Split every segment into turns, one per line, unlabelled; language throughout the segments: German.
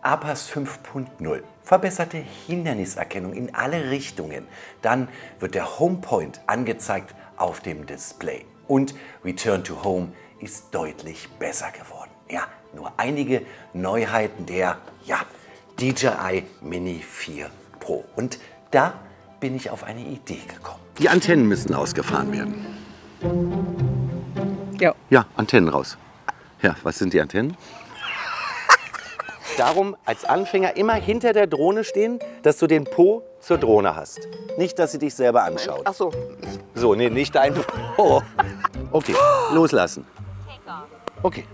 APAS 5.0. Verbesserte Hinderniserkennung in alle Richtungen. Dann wird der Homepoint angezeigt auf dem Display. Und Return to Home ist deutlich besser geworden. Ja, nur einige Neuheiten der DJI Mini 4 Pro. Und da bin ich auf eine Idee gekommen. Die Antennen müssen ausgefahren werden.
Ja.
Ja, Antennen raus. Ja, was sind die Antennen? Darum als Anfänger immer hinter der Drohne stehen, dass du den Po zur Drohne hast. Nicht, dass sie dich selber anschaut.
Ach so.
So, nee, nicht dein Po. Okay, loslassen. Okay.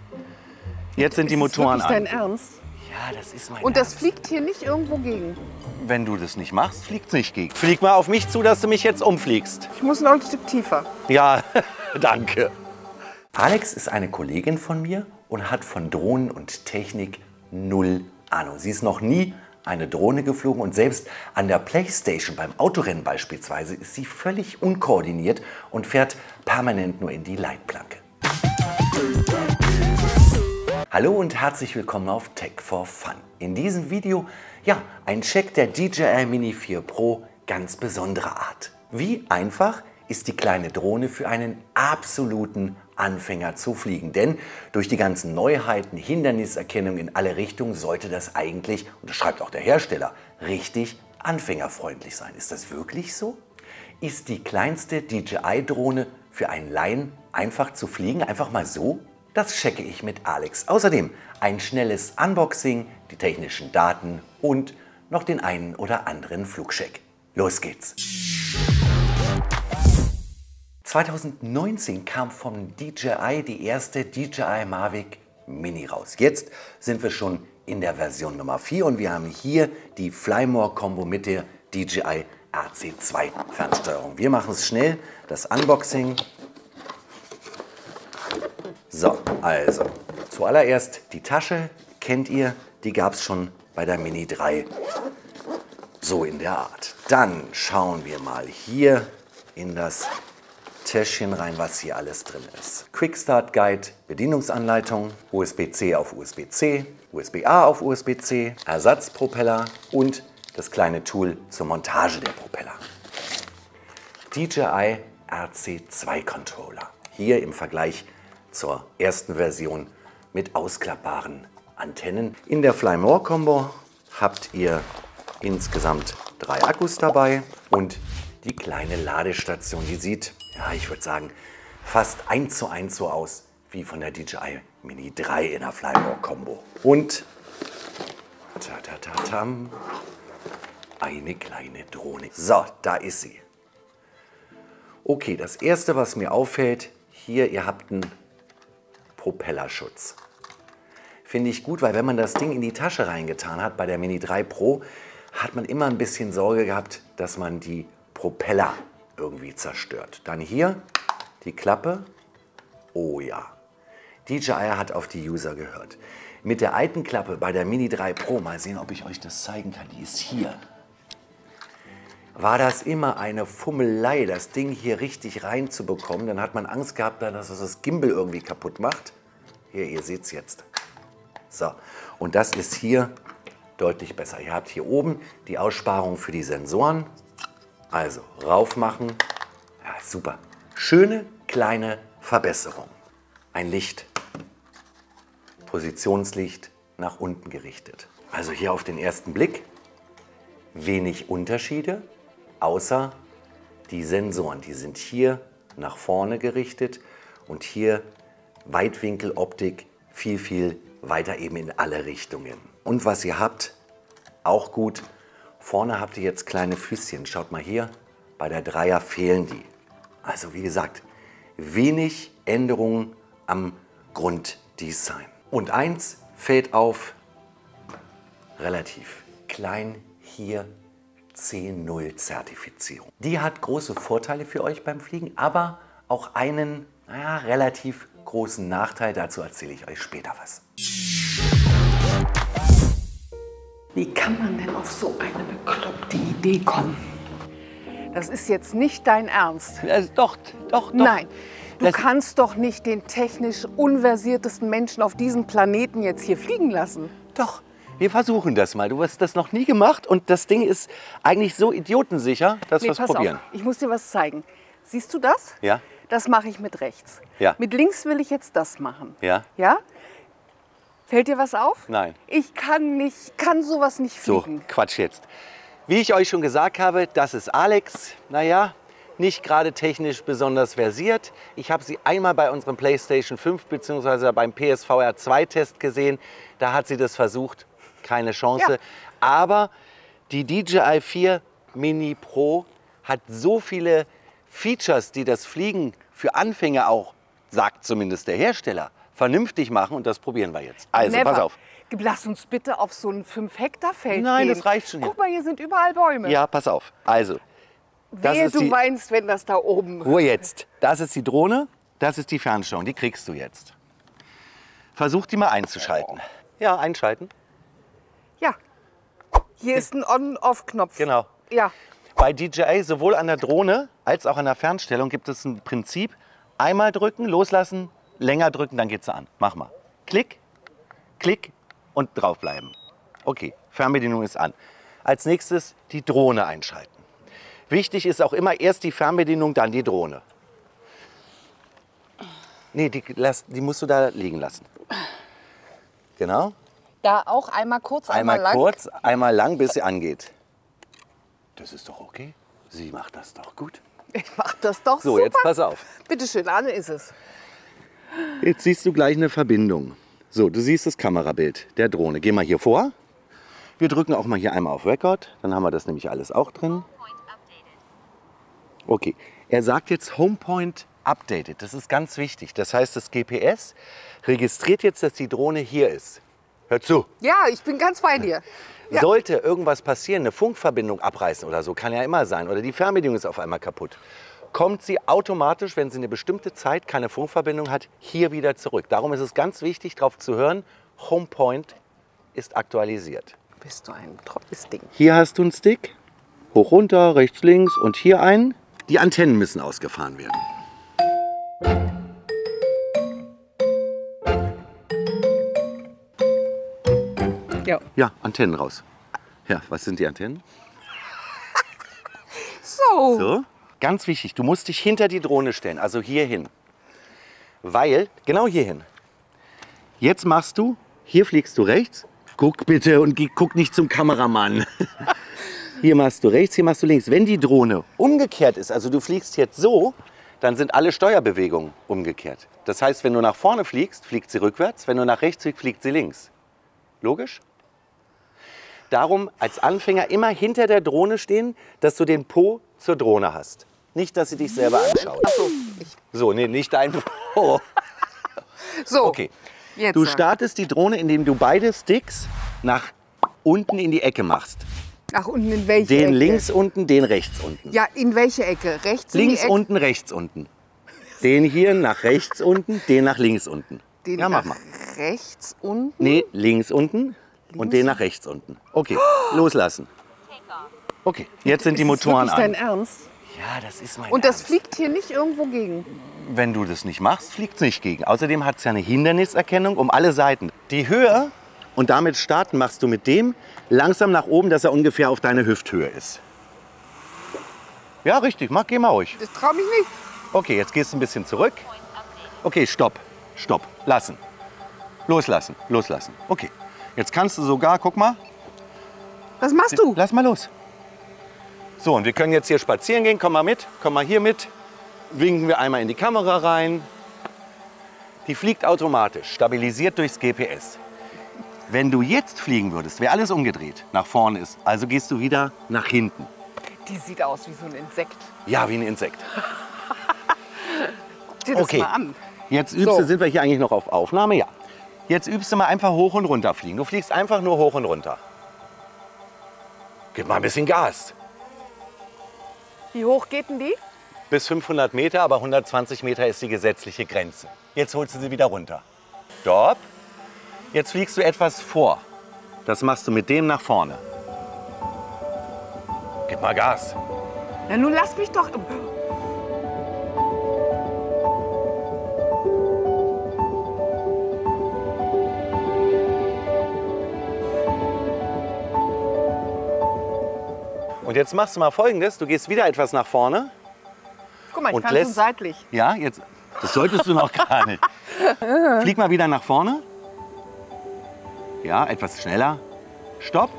Jetzt sind die Motoren
Ist das
an.
dein Ernst?
Ja, das ist mein
Und das
Ernst.
fliegt hier nicht irgendwo gegen?
Wenn du das nicht machst, fliegt es nicht gegen. Flieg mal auf mich zu, dass du mich jetzt umfliegst.
Ich muss noch ein Stück tiefer.
Ja, danke. Alex ist eine Kollegin von mir und hat von Drohnen und Technik null Ahnung. Sie ist noch nie eine Drohne geflogen und selbst an der Playstation beim Autorennen beispielsweise ist sie völlig unkoordiniert und fährt permanent nur in die Leitplanke. Hallo und herzlich willkommen auf Tech for Fun. In diesem Video, ein Check der DJI Mini 4 Pro ganz besonderer Art. Wie einfach ist die kleine Drohne für einen absoluten Anfänger zu fliegen? Denn durch die ganzen Neuheiten, Hinderniserkennung in alle Richtungen sollte das eigentlich, und das schreibt auch der Hersteller, richtig anfängerfreundlich sein. Ist das wirklich so? Ist die kleinste DJI-Drohne für einen Laien einfach zu fliegen? Einfach mal so? Das checke ich mit Alex. Außerdem ein schnelles Unboxing, die technischen Daten und noch den einen oder anderen Flugcheck. Los geht's! 2019 kam vom DJI die erste DJI Mavic Mini raus. Jetzt sind wir schon in der Version Nummer 4 und wir haben hier die Flymore Combo mit der DJI RC2 Fernsteuerung. Wir machen es schnell, das Unboxing. So, also zuallererst die Tasche, kennt ihr, die gab es schon bei der Mini 3, so in der Art. Dann schauen wir mal hier in das Täschchen rein, was hier alles drin ist. Quick Start Guide, Bedienungsanleitung, USB-C auf USB-C, USB-A auf USB-C, Ersatzpropeller und das kleine Tool zur Montage der Propeller. DJI RC2 Controller. Hier im Vergleich zur ersten Version mit ausklappbaren Antennen. In der Flymore Combo habt ihr insgesamt 3 Akkus dabei und die kleine Ladestation, die sieht, ich würde sagen, fast 1:1 so aus wie von der DJI Mini 3 in der Flymore Combo. Und eine kleine Drohne. So, da ist sie. Okay, das erste, was mir auffällt, hier, ihr habt einen Propellerschutz. Finde ich gut, weil wenn man das Ding in die Tasche reingetan hat bei der Mini 3 Pro, hat man immer ein bisschen Sorge gehabt, dass man die Propeller irgendwie zerstört. Dann hier die Klappe. Oh ja, DJI hat auf die User gehört. Mit der alten Klappe bei der Mini 3 Pro, mal sehen, ob ich euch das zeigen kann, die ist hier. War das immer eine Fummelei, das Ding hier richtig reinzubekommen. Dann hat man Angst gehabt, dass es das Gimbal irgendwie kaputt macht. Hier, ihr seht es jetzt. So, und das ist hier deutlich besser. Ihr habt hier oben die Aussparung für die Sensoren. Also rauf machen. Ja, super. Schöne kleine Verbesserung. Ein Licht. Positionslicht nach unten gerichtet. Also hier auf den ersten Blick wenig Unterschiede, außer die Sensoren. Die sind hier nach vorne gerichtet und hier Weitwinkeloptik viel weiter eben in alle Richtungen. Und was ihr habt, auch gut, vorne habt ihr jetzt kleine Füßchen. Schaut mal hier, bei der Dreier fehlen die. Also wie gesagt, wenig Änderungen am Grunddesign. Und eins fällt auf, relativ klein hier C0 Zertifizierung. Die hat große Vorteile für euch beim Fliegen, aber auch einen relativ großen Nachteil. Dazu erzähle ich euch später was.
Wie kann man denn auf so eine bekloppte Idee kommen? Das ist jetzt nicht dein Ernst.
Doch.
Nein, du kannst doch nicht den technisch unversiertesten Menschen auf diesem Planeten jetzt hier fliegen lassen.
Doch, Wir versuchen das mal. Du hast das noch nie gemacht und das Ding ist eigentlich so idiotensicher, dass wir es
pass
probieren.
auf, ich muss dir was zeigen. Siehst du das?
Ja.
Das mache ich mit rechts.
Ja.
Mit links will ich jetzt das machen.
Ja.
Ja? Fällt dir was auf?
Nein.
Ich kann sowas nicht
So,
fliegen.
Quatsch jetzt. Wie ich euch schon gesagt habe, das ist Alex. Naja, nicht gerade technisch besonders versiert. Ich habe sie einmal bei unserem PlayStation 5 bzw. beim PSVR 2 Test gesehen. Da hat sie das versucht. Keine Chance.
Ja.
Aber die DJI 4 Mini Pro hat so viele Features, die das Fliegen für Anfänger auch, sagt zumindest der Hersteller, vernünftig machen. Und das probieren wir jetzt. Also,
Never.
pass auf.
Lass uns bitte auf so ein 5-Hektar-Feld
Nein,
gehen.
das reicht schon hier.
Guck mal, hier sind überall Bäume.
Ja, pass auf. Also, das
Wehe,
ist
du
die-
weinst, wenn das da oben...
Ruhe jetzt. Das ist die Drohne, das ist die Fernsteuerung. Die kriegst du jetzt. Versuch die mal einzuschalten. Ja, einschalten.
Ja. Hier ist ein On-Off-Knopf.
Genau.
Ja.
Bei DJI, sowohl an der Drohne als auch an der Fernstellung, gibt es ein Prinzip. Einmal drücken, loslassen, länger drücken, dann geht sie an. Mach mal. Klick, klick und draufbleiben. Okay, Fernbedienung ist an. Als nächstes die Drohne einschalten. Wichtig ist auch immer erst die Fernbedienung, dann die Drohne. Nee, die musst du da liegen lassen. Genau.
Da auch einmal kurz,
Einmal
lang.
kurz, einmal lang, bis sie angeht. Das ist doch okay. Sie macht das doch gut.
Ich mach das doch
So,
super.
jetzt pass auf.
Bitte schön, Anne ist es.
Jetzt siehst du gleich eine Verbindung. So, du siehst das Kamerabild der Drohne. Geh mal hier vor. Wir drücken auch mal hier einmal auf Record. Dann haben wir das nämlich alles auch drin. Okay, er sagt jetzt Homepoint updated. Das ist ganz wichtig. Das heißt, das GPS registriert jetzt, dass die Drohne hier ist. Hör zu.
Ja, ich bin ganz bei dir. Ja.
Sollte irgendwas passieren, eine Funkverbindung abreißen oder so, kann ja immer sein, oder die Fernbedienung ist auf einmal kaputt, kommt sie automatisch, wenn sie eine bestimmte Zeit keine Funkverbindung hat, hier wieder zurück. Darum ist es ganz wichtig, darauf zu hören, Homepoint ist aktualisiert.
Bist du ein trockenes Ding.
Hier hast du einen Stick, hoch, runter, rechts, links und hier einen. Die Antennen müssen ausgefahren werden.
Ja.
Ja, Antennen raus. Ja, was sind die Antennen?
So.
So. Ganz wichtig, du musst dich hinter die Drohne stellen, also hier hin. Weil, genau hier hin. Jetzt machst du, hier fliegst du rechts. Guck bitte und guck nicht zum Kameramann. Hier machst du rechts, hier machst du links. Wenn die Drohne umgekehrt ist, also du fliegst jetzt so, dann sind alle Steuerbewegungen umgekehrt. Das heißt, wenn du nach vorne fliegst, fliegt sie rückwärts. Wenn du nach rechts fliegst, fliegt sie links. Logisch? Darum als Anfänger immer hinter der Drohne stehen, dass du den Po zur Drohne hast. Nicht, dass sie dich selber anschaut.
Achso,
So, nee, nicht dein Po.
so.
Okay.
Jetzt.
Du startest die Drohne, indem du beide Sticks nach unten in die Ecke machst.
Ach, unten in welche
Den
Ecke?
links unten, den rechts unten.
Ja, in welche Ecke? Rechts in die
Links
Ecke?
unten, rechts unten. Den hier nach rechts unten, den nach links unten.
Den
ja, mach
nach
mal.
rechts unten?
Nee, links unten und den nach rechts unten. Okay, loslassen. Okay, jetzt sind die Motoren
Ist das
an.
wirklich dein Ernst?
Ja, das ist mein
Und das
Ernst.
fliegt hier nicht irgendwo gegen?
Wenn du das nicht machst, fliegt es nicht gegen. Außerdem hat es ja eine Hinderniserkennung um alle Seiten. Die Höhe und damit starten machst du mit dem langsam nach oben, dass er ungefähr auf deine Hüfthöhe ist. Ja, richtig. Geh mal ruhig.
Das trau mich nicht.
Okay, jetzt gehst du ein bisschen zurück. Okay, stopp. Stopp. Lassen. Loslassen. Loslassen. Okay. Jetzt kannst du sogar, guck mal,
Was machst du?
lass mal los. So, und wir können jetzt hier spazieren gehen. Komm mal mit. Komm mal hier mit. Winken wir einmal in die Kamera rein. Die fliegt automatisch, stabilisiert durchs GPS. Wenn du jetzt fliegen würdest, wäre alles umgedreht. Nach vorne ist. Also gehst du wieder nach hinten.
Die sieht aus wie so ein Insekt.
Ja, wie ein Insekt.
Sieh das
Okay.
mal an.
Jetzt übst du,
So.
sind wir hier eigentlich noch auf Aufnahme? Ja. Jetzt übst du mal einfach hoch und runter fliegen. Du fliegst einfach nur hoch und runter. Gib mal ein bisschen Gas.
Wie hoch geht denn die?
Bis 500 Meter, aber 120 Meter ist die gesetzliche Grenze. Jetzt holst du sie wieder runter. Stopp. Jetzt fliegst du etwas vor. Das machst du mit dem nach vorne. Gib mal Gas.
Na, nun lass mich doch.
Und jetzt machst du mal Folgendes. Du gehst wieder etwas nach vorne.
Guck mal, ich
Und
kann
lässt-
schon seitlich.
Ja, jetzt. Das solltest du noch gar nicht. Flieg mal wieder nach vorne. Ja, etwas schneller. Stopp.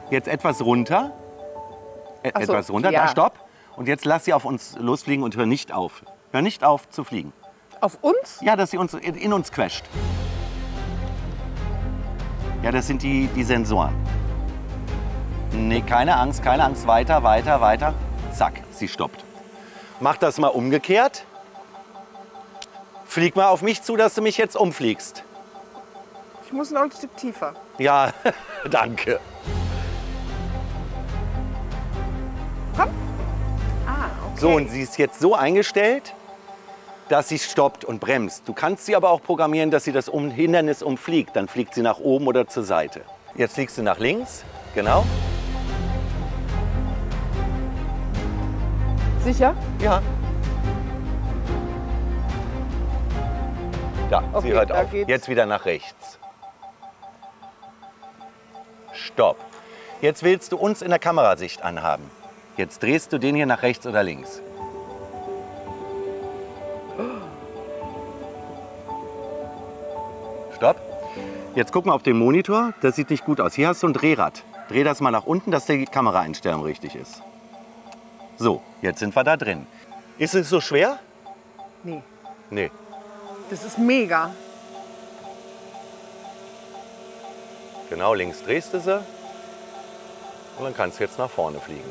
Jetzt etwas runter.
Ach so,
Etwas runter.
ja.
Da, stopp. Und jetzt lass sie auf uns losfliegen und hör nicht auf. Hör nicht auf zu fliegen.
Auf uns?
Ja, dass sie uns in uns quetscht. Ja, das sind die Sensoren. Nee, keine Angst, keine Angst. Weiter, weiter, weiter. Zack, sie stoppt. Mach das mal umgekehrt. Flieg mal auf mich zu, dass du mich jetzt umfliegst.
Ich muss noch ein Stück tiefer.
Ja, danke.
Komm. Ah, okay.
So, und sie ist jetzt so eingestellt, dass sie stoppt und bremst. Du kannst sie aber auch programmieren, dass sie das Hindernis umfliegt. Dann fliegt sie nach oben oder zur Seite. Jetzt fliegst du nach links, genau.
Sicher?
Ja. Da,
Okay,
sie hört
da
auf.
geht's.
Jetzt wieder nach rechts. Stopp. Jetzt willst du uns in der Kamerasicht anhaben. Jetzt drehst du den hier nach rechts oder links. Stopp. Jetzt guck mal auf den Monitor. Das sieht nicht gut aus. Hier hast du ein Drehrad. Dreh das mal nach unten, dass die Kameraeinstellung richtig ist. So, jetzt sind wir da drin. Ist es so schwer?
Nee.
Nee.
Das ist mega.
Genau, links drehst du sie. Und dann kannst du jetzt nach vorne fliegen.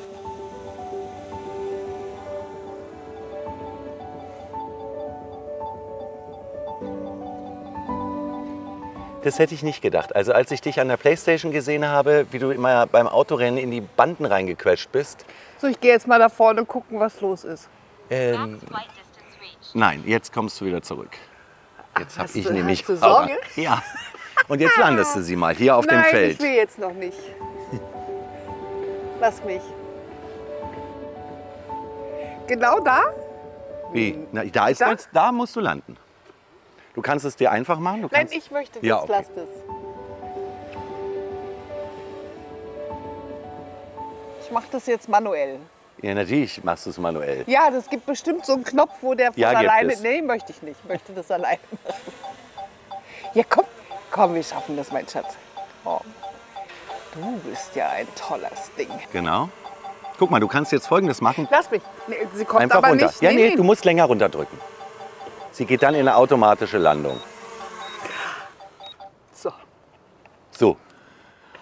Das hätte ich nicht gedacht. Also als ich dich an der Playstation gesehen habe, wie du immer beim Autorennen in die Banden reingequetscht bist.
So, ich gehe jetzt mal da vorne gucken, was los ist.
Nein, jetzt kommst du wieder zurück. Jetzt habe
Hast
ich
du-
nämlich
hast du Sorge?
Ja. Und jetzt landest du sie mal hier auf dem
Nein,
Feld.
ich will jetzt noch nicht. Lass mich. Genau da?
Wie? Na, da ist
Da?
jetzt, da musst du landen. Du kannst es dir einfach machen. Du
Nein,
kannst,
ich möchte das.
Ja, okay.
Lass das. Ich mache das jetzt manuell.
Ja, natürlich machst du es manuell.
Ja, das gibt bestimmt so einen Knopf, wo der von
Ja, gibt
alleine.
es.
Nee, möchte ich nicht. Ich möchte das alleine machen. Ja, komm. Komm, wir schaffen das, mein Schatz. Oh. Du bist ja ein tolles Ding.
Genau. Guck mal, du kannst jetzt Folgendes machen.
Lass mich. Nee, sie kommt
Einfach
aber
runter.
nicht.
Ja, nee, du musst länger runterdrücken. Sie geht dann in eine automatische Landung.
So.
So.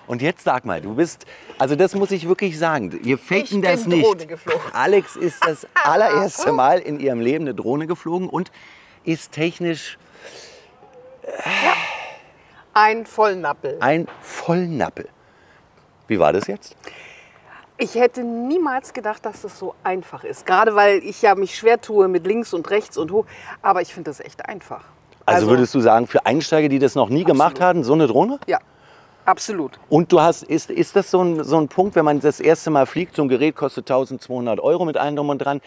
Und jetzt sag mal, du bist, also das muss ich wirklich sagen, wir faken
Ich
das
bin
nicht.
Drohne geflogen.
Alex ist das allererste Mal in ihrem Leben eine Drohne geflogen und ist technisch
Ein Vollnappel.
ein Vollnappel. Wie war das jetzt?
Ich hätte niemals gedacht, dass das so einfach ist. Gerade weil ich ja mich schwer tue mit links und rechts und hoch. Aber ich finde das echt einfach.
Also würdest du sagen, für Einsteiger, die das noch nie gemacht haben, so eine Drohne?
Ja, absolut.
Und du hast, ist das so ein Punkt, wenn man das erste Mal fliegt, so ein Gerät kostet 1.200 € mit allem drum und dran,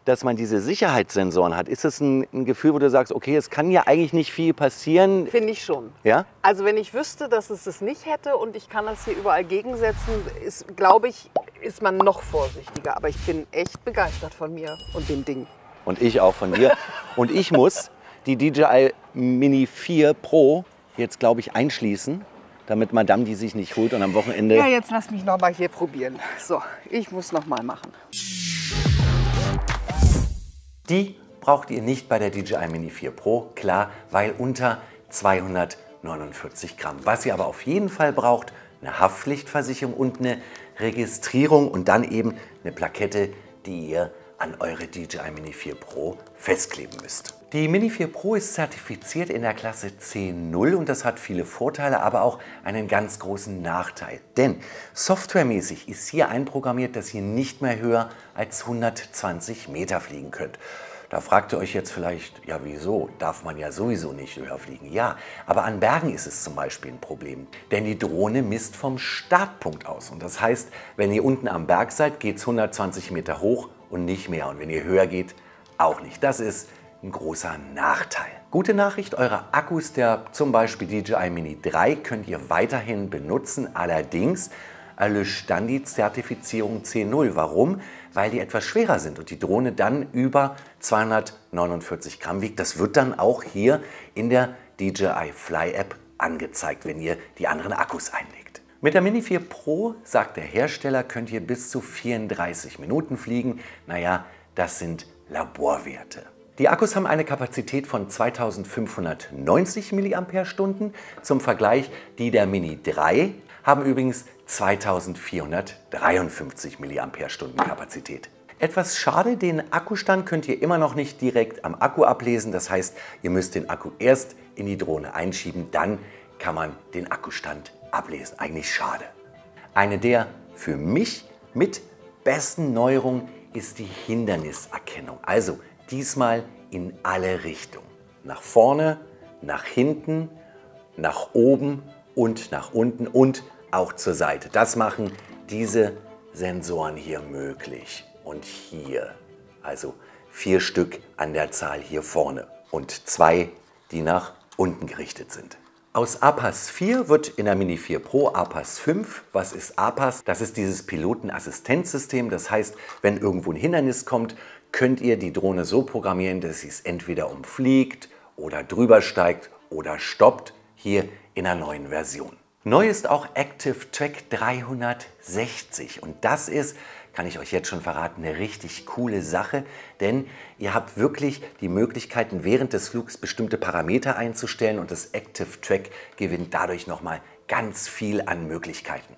dass man diese Sicherheitssensoren hat? Ist das ein Gefühl, wo du sagst, okay, es kann ja eigentlich nicht viel passieren?
Finde ich schon.
Ja?
Also wenn ich wüsste, dass es das nicht hätte und ich kann das hier überall gegensetzen, ist, glaube ich, ist man noch vorsichtiger. Aber ich bin echt begeistert von mir und dem Ding.
Und ich auch von dir. Und ich muss die DJI Mini 4 Pro jetzt, glaube ich, einschließen, damit Madame die sich nicht holt und am Wochenende...
Ja, jetzt lass mich noch mal hier probieren. So, ich muss noch mal machen.
Die braucht ihr nicht bei der DJI Mini 4 Pro, klar, weil unter 249 Gramm. Was ihr aber auf jeden Fall braucht, eine Haftpflichtversicherung und eine Registrierung und dann eben eine Plakette, die ihr an eure DJI Mini 4 Pro festkleben müsst. Die Mini 4 Pro ist zertifiziert in der Klasse C0 und das hat viele Vorteile, aber auch einen ganz großen Nachteil. Denn softwaremäßig ist hier einprogrammiert, dass ihr nicht mehr höher als 120 Meter fliegen könnt. Da fragt ihr euch jetzt vielleicht, ja wieso? Darf man ja sowieso nicht höher fliegen. Ja, aber an Bergen ist es zum Beispiel ein Problem. Denn die Drohne misst vom Startpunkt aus. Und das heißt, wenn ihr unten am Berg seid, geht es 120 Meter hoch und nicht mehr. Und wenn ihr höher geht, auch nicht. Das ist ein großer Nachteil. Gute Nachricht, eure Akkus der zum Beispiel DJI Mini 3 könnt ihr weiterhin benutzen. Allerdings erlischt dann die Zertifizierung C0. Warum? Weil die etwas schwerer sind und die Drohne dann über 249 Gramm wiegt. Das wird dann auch hier in der DJI Fly App angezeigt, wenn ihr die anderen Akkus einlegt. Mit der Mini 4 Pro, sagt der Hersteller, könnt ihr bis zu 34 Minuten fliegen. Naja, das sind Laborwerte. Die Akkus haben eine Kapazität von 2590 mAh. Zum Vergleich, die der Mini 3 haben übrigens 2453 mAh Kapazität. Etwas schade, den Akkustand könnt ihr immer noch nicht direkt am Akku ablesen. Das heißt, ihr müsst den Akku erst in die Drohne einschieben, dann kann man den Akkustand ablesen. Eigentlich schade. Eine der für mich mit besten Neuerungen ist die Hinderniserkennung. Also diesmal in alle Richtungen. Nach vorne, nach hinten, nach oben und nach unten und auch zur Seite. Das machen diese Sensoren hier möglich. Und hier, also 4 Stück an der Zahl hier vorne und 2, die nach unten gerichtet sind. Aus APAS 4 wird in der Mini 4 Pro APAS 5. Was ist APAS? Das ist dieses Pilotenassistenzsystem. Das heißt, wenn irgendwo ein Hindernis kommt, könnt ihr die Drohne so programmieren, dass sie es entweder umfliegt oder drüber steigt oder stoppt, hier in der neuen Version. Neu ist auch Active Track 360 und das ist, kann ich euch jetzt schon verraten, eine richtig coole Sache, denn ihr habt wirklich die Möglichkeiten, während des Flugs bestimmte Parameter einzustellen und das Active Track gewinnt dadurch nochmal ganz viel an Möglichkeiten.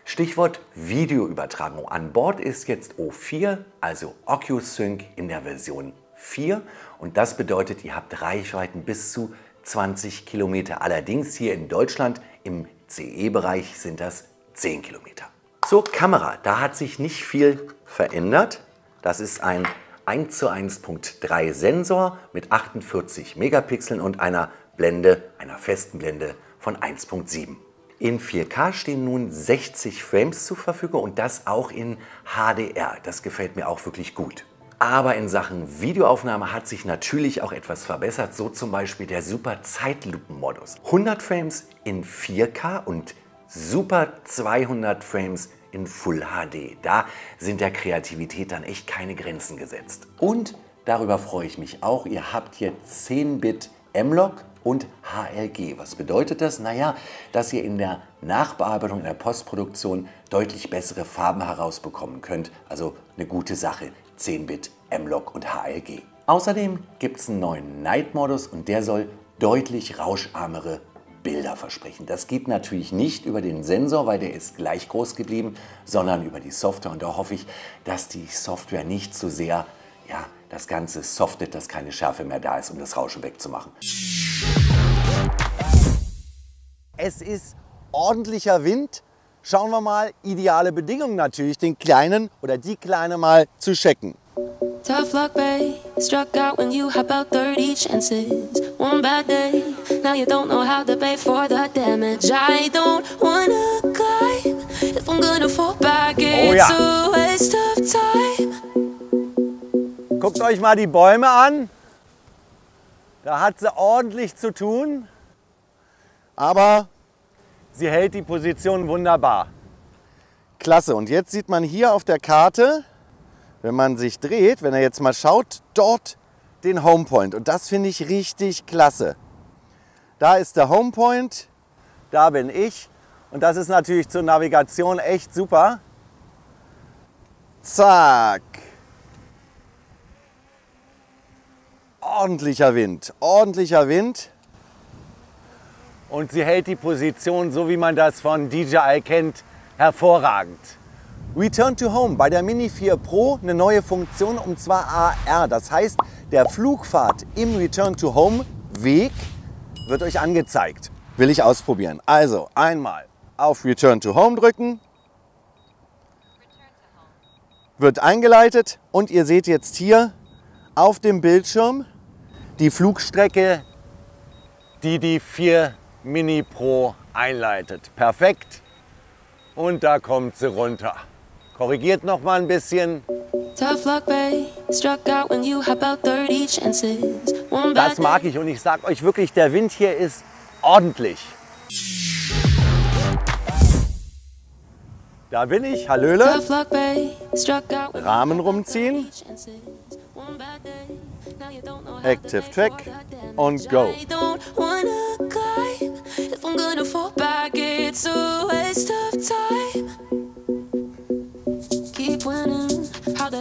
Stichwort Videoübertragung. An Bord ist jetzt O4, also OcuSync in der Version 4 und das bedeutet, ihr habt Reichweiten bis zu 20 Kilometer. Allerdings hier in Deutschland im CE-Bereich sind das 10 Kilometer. Zur Kamera, da hat sich nicht viel verändert. Das ist ein 1:1.3 Sensor mit 48 Megapixeln und einer Blende, einer festen Blende von 1.7. In 4K stehen nun 60 Frames zur Verfügung und das auch in HDR. Das gefällt mir auch wirklich gut. Aber in Sachen Videoaufnahme hat sich natürlich auch etwas verbessert, so zum Beispiel der Super Zeitlupenmodus. 100 Frames in 4K und Super 200 Frames in Full HD. Da sind der Kreativität dann echt keine Grenzen gesetzt. Und darüber freue ich mich auch, ihr habt hier 10-Bit M-Log und HLG. Was bedeutet das? Naja, dass ihr in der Nachbearbeitung, in der Postproduktion deutlich bessere Farben herausbekommen könnt. Also eine gute Sache, 10-Bit M-Log und HLG. Außerdem gibt es einen neuen Night-Modus und der soll deutlich rauscharmere Bilder versprechen. Das geht natürlich nicht über den Sensor, weil der ist gleich groß geblieben, sondern über die Software. Und da hoffe ich, dass die Software nicht so sehr das Ganze softet, dass keine Schärfe mehr da ist, um das Rauschen wegzumachen. Es ist ordentlicher Wind. Schauen wir mal, ideale Bedingungen natürlich, den Kleinen oder die Kleine mal zu checken.
Tough luck, babe. Struck out when you had about 30 chances. One bad day, now you don't know how to pay for the damage. I don't wanna climb. If I'm gonna fall back, it's a waste of time.
Guckt euch mal die Bäume an. Da hat sie ordentlich zu tun. Aber sie hält die Position wunderbar. Klasse. Und jetzt sieht man hier auf der Karte, wenn man sich dreht, wenn er jetzt mal schaut, dort den Homepoint. Und das finde ich richtig klasse. Da ist der Homepoint, da bin ich. Und das ist natürlich zur Navigation echt super. Zack. Ordentlicher Wind, ordentlicher Wind. Und sie hält die Position, so wie man das von DJI kennt, hervorragend. Return to Home bei der Mini 4 Pro eine neue Funktion, und zwar AR. Das heißt, der Flugpfad im Return to Home Weg wird euch angezeigt. Will ich ausprobieren. Also einmal auf Return to Home drücken. Wird eingeleitet und ihr seht jetzt hier auf dem Bildschirm die Flugstrecke, die die 4 Mini Pro einleitet. Das Korrigiert noch mal ein bisschen. Das mag ich und ich sage euch wirklich, der Wind hier ist ordentlich. Da bin ich, Hallöle. Rahmen rumziehen. Active Track und Go.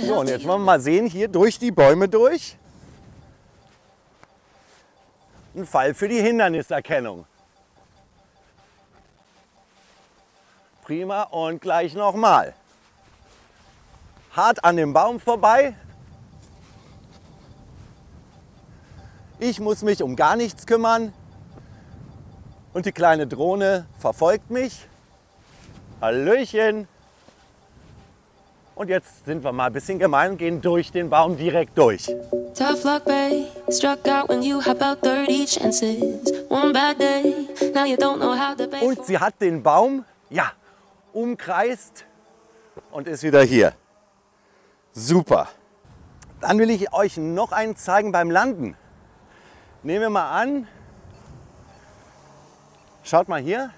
So, und jetzt wollen wir mal sehen, hier durch die Bäume durch. Ein Fall für die Hinderniserkennung. Prima und gleich nochmal. Hart an dem Baum vorbei. Ich muss mich um gar nichts kümmern. Und die kleine Drohne verfolgt mich. Hallöchen. Und jetzt sind wir mal ein bisschen gemein und gehen durch den Baum direkt durch.
Tough luck, babe. Struck out when you had about 30 chances. One bad day, now you don't know how to pay.
Und sie hat den Baum, ja, umkreist und ist wieder hier. Super. Dann will ich euch noch einen zeigen beim Landen. Nehmen wir mal an, schaut mal hier.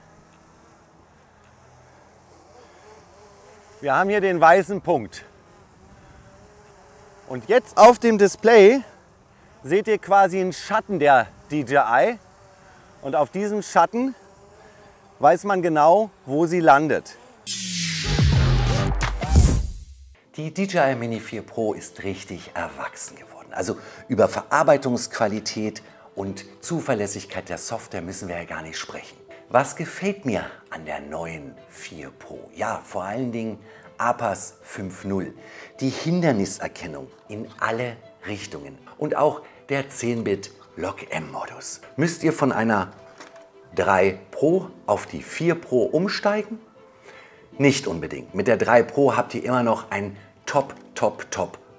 Wir haben hier den weißen Punkt. Und jetzt auf dem Display seht ihr quasi einen Schatten der DJI. Und auf diesem Schatten weiß man genau, wo sie landet.
Die DJI Mini 4 Pro ist richtig erwachsen geworden. Also über Verarbeitungsqualität und Zuverlässigkeit der Software müssen wir ja gar nicht sprechen. Was gefällt mir an der neuen 4 Pro? Ja, vor allen Dingen APAS 5.0. Die Hinderniserkennung in alle Richtungen und auch der 10-Bit Log-M-Modus. Müsst ihr von einer 3 Pro auf die 4 Pro umsteigen? Nicht unbedingt. Mit der 3 Pro habt ihr immer noch ein Top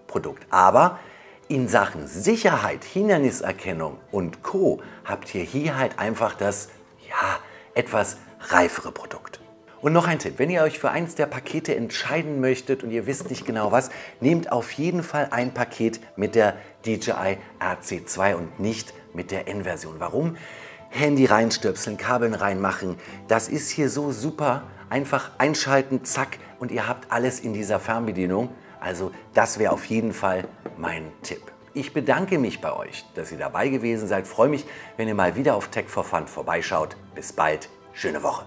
Produkt. Aber in Sachen Sicherheit, Hinderniserkennung und Co. habt ihr hier halt einfach das, ja, etwas reifere Produkt. Und noch ein Tipp, wenn ihr euch für eins der Pakete entscheiden möchtet und ihr wisst nicht genau was, nehmt auf jeden Fall ein Paket mit der DJI RC2 und nicht mit der N-Version. Warum? Handy reinstöpseln, Kabeln reinmachen, das ist hier so super. Einfach einschalten, zack, und ihr habt alles in dieser Fernbedienung. Also das wäre auf jeden Fall mein Tipp. Ich bedanke mich bei euch, dass ihr dabei gewesen seid. Freue mich, wenn ihr mal wieder auf Tech4Fun vorbeischaut. Bis bald, schöne Woche.